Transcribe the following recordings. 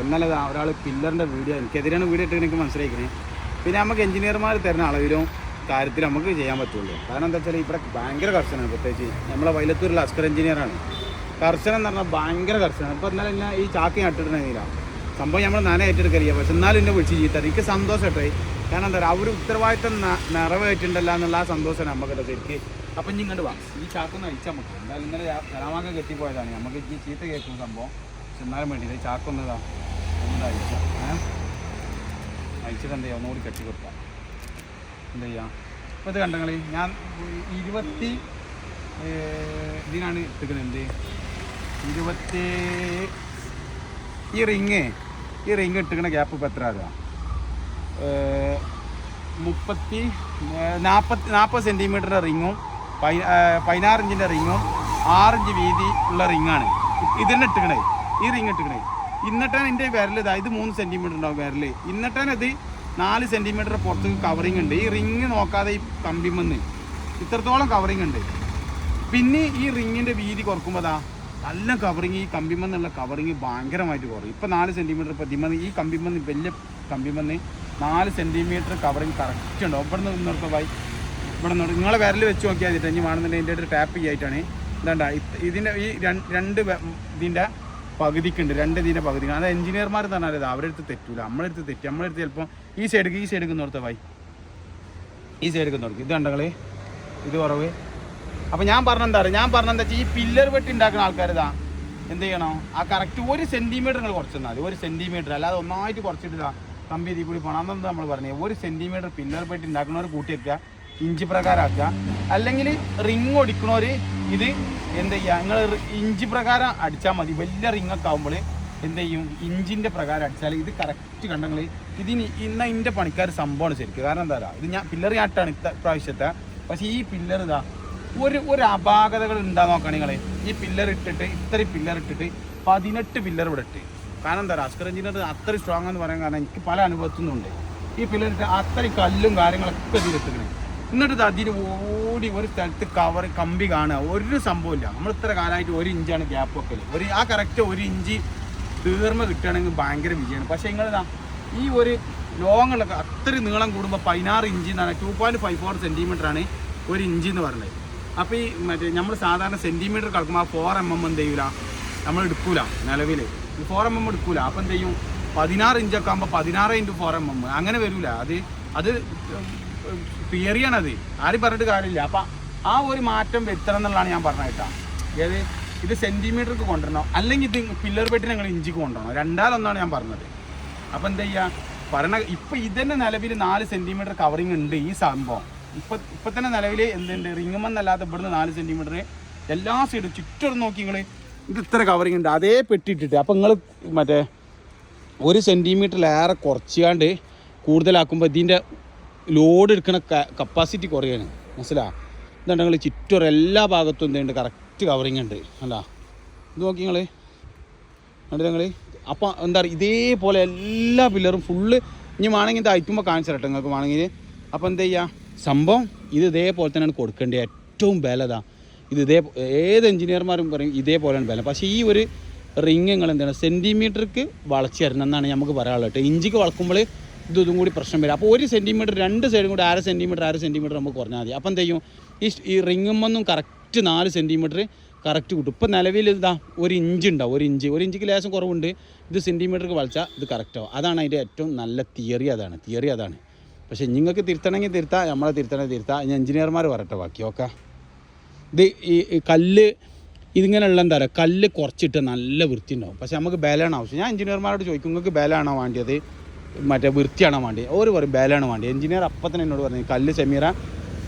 ഇന്നലെ ഒരാൾ പില്ലറിൻ്റെ video എനിക്കെതിരാണ് video ഇട്ട് എനിക്ക് മനസ്സിലാക്കുന്നത്. പിന്നെ നമുക്ക് എഞ്ചിനീയർമാർ തരുന്ന അളവിലും കാര്യത്തിൽ നമുക്ക് ചെയ്യാൻ പറ്റുള്ളൂ. കാരണം എന്താ വെച്ചാൽ ഇവിടെ ഭയങ്കര കർശനമാണ്. പ്രത്യേകിച്ച് നമ്മളെ വൈലത്തൂരുള്ള അസ്കർ എഞ്ചിനീയറാണ്. കർശനം എന്ന് പറഞ്ഞാൽ ഭയങ്കര കർശനമാണ്. ഇപ്പോൾ ഇന്നലെ എന്നെ ഈ ചാക്കി നട്ടിട്ടുണ്ടെങ്കില്ല സംഭവം നമ്മൾ നന ഏറ്റെടുക്കലില്ല. പക്ഷെ എന്നാലും എന്നെ വിളിച്ച് ചീത്താറ് എനിക്ക് സന്തോഷം കേട്ടോ. കാരണം എന്താ പറയുക, അവർ ഉത്തരവാദിത്തം നിറവേറ്റുണ്ടല്ലോ എന്നുള്ള ആ സന്തോഷമാണ് നമുക്കിട്ട് ശരിക്ക്. അപ്പം ഇനി ഇങ്ങോട്ട് വാ, ഈ ചാക്കൊന്ന് അയച്ചാൽ നമുക്ക് എന്തായാലും ഇന്നലെ സലാമാക്ക കെട്ടിപ്പോയതാണ്. നമുക്ക് ഈ ചീത്ത കേൾക്കുന്ന സംഭവം. പക്ഷെ എന്നാലും വേണ്ടിയില്ല ചാക്കൊന്നതാ ഒന്ന് അയച്ചാൽ അയച്ചിട്ട് എന്താ ചെയ്യുക, ഒന്നുകൂടി കെട്ടി കൊടുക്കാം. എന്താ ചെയ്യുക, ഇപ്പോൾ ഇത് കണ്ടങ്ങൾ ഞാൻ 20 ഇതിനാണ് ഇട്ടിക്കുന്നത്. എന്ത് 20 ഈ റിങ് ഇട്ടിക്കുന്ന ഗ്യാപ്പ് ഇപ്പോൾ എത്ര ആകുക? 40 സെൻറ്റിമീറ്ററിൻ്റെ റിങ്ങും 16 ഇഞ്ചിൻ്റെ റിങ്ങും 6 ഇഞ്ച് വീതി ഉള്ള റിങ്ങാണ് ഇതിന് ഇട്ടിക്കണേ. ഈ റിങ് ഇട്ടിക്കണേ ഇന്നിട്ടാണ് എൻ്റെ വിരൽ ഇതാ, ഇത് 3 സെൻറ്റിമീറ്റർ ഉണ്ടാവും വിരൽ. ഇന്നിട്ടാണ് ഇത് 4 സെൻറ്റിമീറ്റർ പുറത്ത് കവറിങ് ഉണ്ട്. ഈ റിങ് നോക്കാതെ ഈ കമ്പിമെന്ന് ഇത്രത്തോളം കവറിങ് ഉണ്ട്. പിന്നെ ഈ റിങ്ങിൻ്റെ വീതി കുറക്കുമ്പോൾ നല്ല കവറിങ്, ഈ കമ്പിമെന്നുള്ള കവറിങ് ഭയങ്കരമായിട്ട് കുറയും. ഇപ്പോൾ 4 സെൻറ്റിമീറ്റർ ഇപ്പോൾ ദിമെന്ന് ഈ കമ്പിമെന്ന് വലിയ കമ്പിമെന്ന് 4 സെൻറ്റിമീറ്റർ കവറിങ് കറക്റ്റ് ഉണ്ടാവും. ഇവിടെ നിന്ന് നിർത്തമായി ഇവിടെ നിന്ന് നിങ്ങളെ വിരൽ വെച്ച് നോക്കിയാൽ മതി. ഇനി വേണമെന്നുണ്ടെങ്കിൽ ഇതിൻ്റെ ടാപ്പ് ചെയ്യായിട്ടാണ് ഇതാണ്ട ഇതിൻ്റെ ഈ രണ്ട് ഇതിൻ്റെ പകുതിക്കുണ്ട്, 2 ഇതിൻ്റെ പകുതിക്ക്. അത് എഞ്ചിനീയർമാർ എന്ന് പറഞ്ഞാൽ അവരുടെ അടുത്ത് തെറ്റൂല, നമ്മുടെ അടുത്ത് തെറ്റും. നമ്മുടെ അടുത്ത് ചിലപ്പോൾ ഈ സൈഡിലേക്ക് നിർത്തവായി ഈ സൈഡിലേക്ക് നിർത്തും. ഇത് കണ്ടങ്ങള് ഇത് കുറവ്. അപ്പോൾ ഞാൻ പറഞ്ഞെന്താ വെച്ചാൽ ഈ പില്ലർ വെട്ടി ഉണ്ടാക്കുന്ന ആൾക്കാർ എന്ത് ചെയ്യണോ, ആ കറക്റ്റ് 1 സെൻറ്റിമീറ്റർ നിങ്ങൾ കുറച്ച് തന്നാൽ 1 സെൻറ്റിമീറ്റർ, അല്ലാതെ ഒന്നായിട്ട് കുറച്ചിട്ട് കമ്പി ഇതിൽ കൂടി പോകണം. അതെന്താ നമ്മൾ പറഞ്ഞത്, 1 സെൻറ്റിമീറ്റർ പില്ലർ വെട്ടി ഉണ്ടാക്കുന്നവർ കൂട്ടി വെക്കുക, ഇഞ്ച് പ്രകാരം ആക്കുക. അല്ലെങ്കിൽ റിങ് ഒടിക്കണവർ ഇത് എന്ത് ചെയ്യുക, നിങ്ങൾ ഇഞ്ച് പ്രകാരം അടിച്ചാൽ മതി. വലിയ റിങ്ങൊക്കെ ആകുമ്പോൾ എന്ത് ചെയ്യും, ഇഞ്ചിൻ്റെ പ്രകാരം അടിച്ചാൽ ഇത് കറക്റ്റ് കണ്ടെങ്കിൽ ഇതിന് ഇന്ന പണിക്കാർ സംഭവമാണ് ശരിക്കും. കാരണം എന്താ പറയുക, ഇത് ഞാൻ പില്ലർ ആട്ടാണ് ഇപ്രാവശ്യത്തെ. പക്ഷേ ഈ പില്ലർ ഒരു അപാകതകൾ ഉണ്ടാകാൻ നോക്കുകയാണെങ്കിൽ ഈ പില്ലർ ഇട്ടിട്ട് ഇത്രയും പില്ലർ ഇട്ടിട്ട് 18 പില്ലർ ഇവിടെ ഇട്ട്. കാരണം എന്താ പറയുക, അസ്കർ എഞ്ചിനീയർ അത്രയും സ്ട്രോങ് എന്ന് പറയാൻ കാരണം എനിക്ക് പല അനുഭവത്തുന്നുണ്ട്. ഈ പില്ലർ ഇട്ട് അത്രയും കല്ലും കാര്യങ്ങളൊക്കെ ഇതിലെത്തുന്നത്. എന്നിട്ട് അതിന് ഓടി ഒരു സ്ഥലത്ത് കമ്പി കാണുക, ഒരു സംഭവമില്ല. നമ്മൾ ഇത്ര കാലമായിട്ട് 1 ഇഞ്ചാണ് ഗ്യാപ്പ് വെക്കൽ. ആ കറക്റ്റ് 1 ഇഞ്ച് തീർമ കിട്ടുകയാണെങ്കിൽ ഭയങ്കര വിജയമാണ്. പക്ഷേ നിങ്ങളിതാ ഈ ഒരു ലോങ്ങുള്ളൊക്കെ അത്രയും നീളം കൂടുമ്പോൾ 16 ഇഞ്ച് എന്നാണ്, 2.54 സെൻറ്റിമീറ്ററാണ് 1 ഇഞ്ച് എന്ന് പറഞ്ഞത്. അപ്പോൾ ഈ മറ്റേ നമ്മൾ സാധാരണ സെൻറ്റിമീറ്റർ കളക്കുമ്പോൾ 4 mm എന്ത് ചെയ്യൂല, നമ്മൾ എടുക്കൂല. നിലവിൽ 4 mm എടുക്കൂല. അപ്പോൾ എന്ത് ചെയ്യും, 16 ഇഞ്ചൊക്കെ ആകുമ്പോൾ 16 × 4 mm അങ്ങനെ വരില്ല. അത് തിയറിയാണത്, ആരും പറഞ്ഞിട്ട് കാര്യമില്ല. അപ്പം ആ ഒരു മാറ്റം വരുത്തണം എന്നുള്ളതാണ് ഞാൻ പറഞ്ഞത് കേട്ടോ. ഏത് ഇത് സെൻറ്റിമീറ്റർക്ക് കൊണ്ടുവരണം, അല്ലെങ്കിൽ ഇത് പില്ലർ പെട്ടി ഞങ്ങൾ ഇഞ്ചിക്ക് കൊണ്ടുവരണം, രണ്ടാലൊന്നാണ് ഞാൻ പറഞ്ഞത്. അപ്പോൾ എന്താ ചെയ്യുക ഇപ്പം ഇതന്നെ നിലവിൽ 4 സെൻറ്റിമീറ്റർ കവറിങ് ഉണ്ട് ഈ സംഭവം. ഇപ്പം തന്നെ നിലവിൽ എന്തുണ്ട്, റിങ്ങുമെന്നല്ലാതെ ഇവിടുന്ന് 4 സെൻറ്റിമീറ്റർ എല്ലാ സൈഡും ചുറ്റും നോക്കി നിങ്ങൾ ഇത് ഇത്ര കവറിങ് ഉണ്ട്. അതേ പെട്ടിട്ടിട്ട് അപ്പം നിങ്ങൾ മറ്റേ 1 സെൻറ്റിമീറ്ററിലേറെ കുറച്ചാണ്ട് കൂടുതലാക്കുമ്പോൾ ഇതിൻ്റെ ലോഡ് എടുക്കുന്ന കപ്പാസിറ്റി കുറയാണ്. മനസ്സിലാവും. ഇതുണ്ടെങ്കിൽ ചുറ്റും എല്ലാ ഭാഗത്തും എന്തുണ്ട് കറക്റ്റ് കവറിങ് ഉണ്ട്. അല്ല ഇത് നോക്കി നിങ്ങൾ കണ്ടു നിങ്ങൾ. അപ്പം എന്താ പറയുക, ഇതേപോലെ എല്ലാ പില്ലറും ഫുള്ള് ഇനി വേണമെങ്കിൽ ഇത് അയക്കുമ്പോൾ കാണിച്ചു തരട്ടെ നിങ്ങൾക്ക് വേണമെങ്കിൽ. അപ്പോൾ എന്താ ചെയ്യുക, സംഭവം ഇത് ഇതേപോലെ തന്നെയാണ് കൊടുക്കേണ്ടത്. ഏറ്റവും ബലതാ ഇത് ഏത് എഞ്ചിനീയർമാരും പറയും ഇതേപോലെയാണ് ബലം. പക്ഷേ ഈ ഒരു റിങ് നിങ്ങൾ എന്താണ് സെൻറ്റിമീറ്റർക്ക് വളച്ച് തരണം എന്നാണ് നമുക്ക് പറയാനുള്ളത്. ഇഞ്ചിക്ക് വളക്കുമ്പോൾ ഇതും കൂടി പ്രശ്നം വരും. അപ്പോൾ 1 സെൻറ്റിമീറ്റർ 2 സൈഡും കൂടി 1/2 സെൻറ്റിമീറ്റർ നമുക്ക് കുറഞ്ഞാൽ മതി. അപ്പോൾ എന്ത് ചെയ്യും, ഈ റിങ്ങുമൊന്നും കറക്റ്റ് 4 സെൻറ്റിമീറ്റർ കറക്റ്റ് കിട്ടും. ഇപ്പോൾ നിലവിൽ ഇതാ 1 ഇഞ്ച് ഉണ്ടാവും. 1 ഇഞ്ചിക്ക് ലേശം കുറവുണ്ട്. ഇത് സെൻറ്റിമീറ്റർക്ക് വളച്ചാൽ ഇത് കറക്റ്റാവും. അതാണ് അതിൻ്റെ ഏറ്റവും നല്ല തിയറി അതാണ്. പക്ഷേ നിങ്ങൾക്ക് തിരുത്തണമെങ്കിൽ തിരുത്താം, നമ്മളെ തിരുത്തണമെങ്കിൽ തിരുത്താം. ഇനി എഞ്ചിനീയർമാർ പറയട്ടെ ബാക്കി. ഓക്കെ, ഇത് ഈ കല്ല് ഇതിങ്ങനെയുള്ള എന്താ പറയുക, കല്ല് കുറച്ചിട്ട് നല്ല വൃത്തി ഉണ്ടാവും. പക്ഷേ നമുക്ക് ബലമാണ് ആവശ്യം. ഞാൻ എഞ്ചിനീയർമാരോട് ചോദിക്കും, നിങ്ങൾക്ക് ബലമാണോ വേണ്ടിയത് മറ്റേ വൃത്തിയാണോ വേണ്ടിയത്? ഒരു പറയും ബലമാണ് വേണ്ടിയത്. എഞ്ചിനീയർ അപ്പം തന്നെ എന്നോട് പറഞ്ഞു, കല്ല് സെമീറ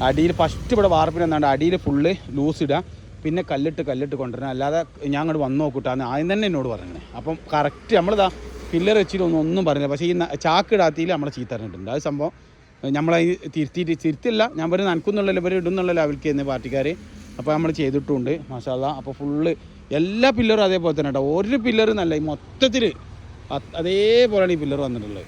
അടിയിൽ ഫസ്റ്റ് ഇവിടെ വാർപ്പിന് എന്നാണ്ട് അടിയിൽ ഫുള്ള് ലൂസ് ഇടുക, പിന്നെ കല്ലിട്ട് കൊണ്ടുവരണം, അല്ലാതെ ഞാൻ അങ്ങോട്ട് വന്ന് നോക്കിട്ടാന്ന് ആദ്യം തന്നെ എന്നോട് പറഞ്ഞത്. അപ്പം കറക്റ്റ് നമ്മളിതാ പില്ലർ വെച്ചിട്ടൊന്നും പറഞ്ഞില്ല. പക്ഷേ ഈ ചാക്കിടാത്തിയിൽ നമ്മളെ ചീത്ത പറഞ്ഞിട്ടുണ്ട്. അത് സംഭവം നമ്മളെ തിരുത്തില്ല. ഞാൻ പറയുന്നത് നനക്കുന്നുള്ളല്ലോ, ഇവർ ഇടുന്നുള്ള ലെവലിലേക്ക് ചെയ്യുന്ന പാർട്ടിക്കാർ. അപ്പോൾ നമ്മൾ ചെയ്തിട്ടുണ്ട് മാഷാ അല്ലാ. അപ്പോൾ ഫുള്ള് എല്ലാ പില്ലറും അതേപോലെ തന്നെ കേട്ടോ. ഒരു പില്ലർ നല്ല മൊത്തത്തിൽ അതേപോലെയാണ് ഈ പില്ലർ വന്നിട്ടുള്ളത്.